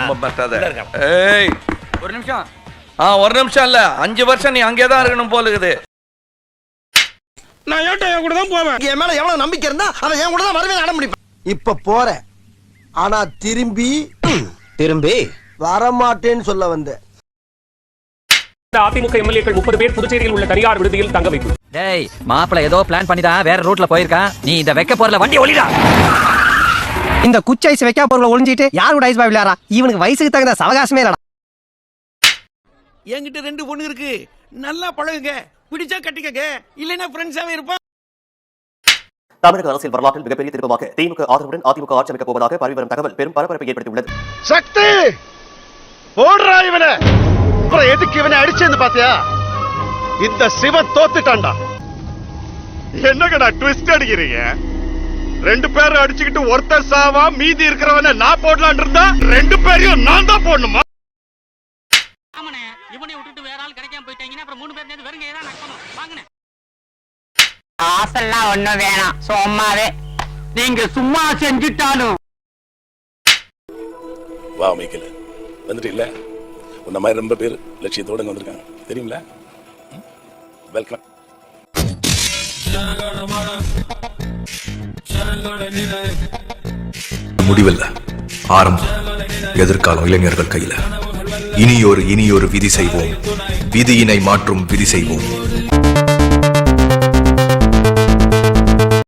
ரொம்ப பட்டாத. ஏய் ஒரு நிமிஷம். ஒரு நிமிஷம் இல்ல, 5 வருஷம் நீ அங்கேதான் இருக்கணும் போல இருக்குது. நான் ஏன்டா என் கூட தான் போவேன். என் மேல எவ்வளவு நம்பிக்கை இருந்தா அவன் என் கூட தான் வருவேன் அடம் முடிப்பேன். இப்ப போற ஆனா திரும்பி வரமாட்டேன்னு சொல்ல வந்த. அதிமுக எம்எல்ஏக்கள் 30 பேர் புதுச்சேரியில் உள்ள தனியார் விடுதியில் தங்க வைப்பு. டேய் மாப்பிள ஏதோ பிளான் பண்ணிதான் வேற ரூட்ல போயிருக்கான். நீ இந்த வைக்க போறல வண்டி ஒளிடா. இந்த குச்சி ஐஸ் வைக்க போறல ஒளிஞ்சிட்டு யார் கூட ஐஸ் பாய் விளையாடா? இவனுக்கு வயசுக்கு தகுந்த சவகாசமே இல்லடா. என்கிட்ட 2 பொண்ணு இருக்கு, நல்லா பழகுங்க, பிடிச்சா கட்டிக்கங்க, இல்லைன்னா ஃப்ரெண்ட்ஸாவே இருப்பா. தமிழக அரசியல் வரலாற்றில் மிகப்பெரிய திருப்பமாக திமுக ஆதரவுடன் அதிமுக ஆட்சி அமைக்கப் போவதாக பரவி வரும் தகவல் பெரும் பரபரப்பை ஏற்படுத்தியுள்ளது. சக்தி போடுறா இவனை. அப்புறம் எதுக்கு இவனை அடிச்சேன்னு பாத்தியா? இந்த சிவன் தோத்துட்டான்டா. என்னங்கடா ட்விஸ்ட் அடிக்கிறீங்க? 2 பேரும் அடிச்சுக்கிட்டு ஒருத்தர் சாவா மீதி இருக்கிறவன நான் போடலான் இருந்தா 2 பேரையும் நான் தான் போடணுமா? ஆமாண்ணே, இவனை விட்டுட்டு வேற ஆள் கிடைக்காம போயிட்டாங்கன்னா அப்புறம் 3 பேர் சேர்ந்து வெறுங்க ஏதான் நடக்கணும். வாங்கண்ணே. ஆசெல்லாம் ஒண்ணும் வேணாம், சும்மாவே நீங்க சும்மா செஞ்சுட்டாலும். வா மைக்கேல், வந்துட்டு இல்ல உன்ன மாதிரி ரொம்ப பேர் லட்சியத்தோட வந்திருக்காங்க தெரியுங்களா? வெல்கம். முடிவல்ல, ஆரம்பம். எதிர்காலம் இளைஞர்கள் கையில. இனியொரு விதி செய்வோம், விதியினை மாற்றும் விதி செய்வோம்.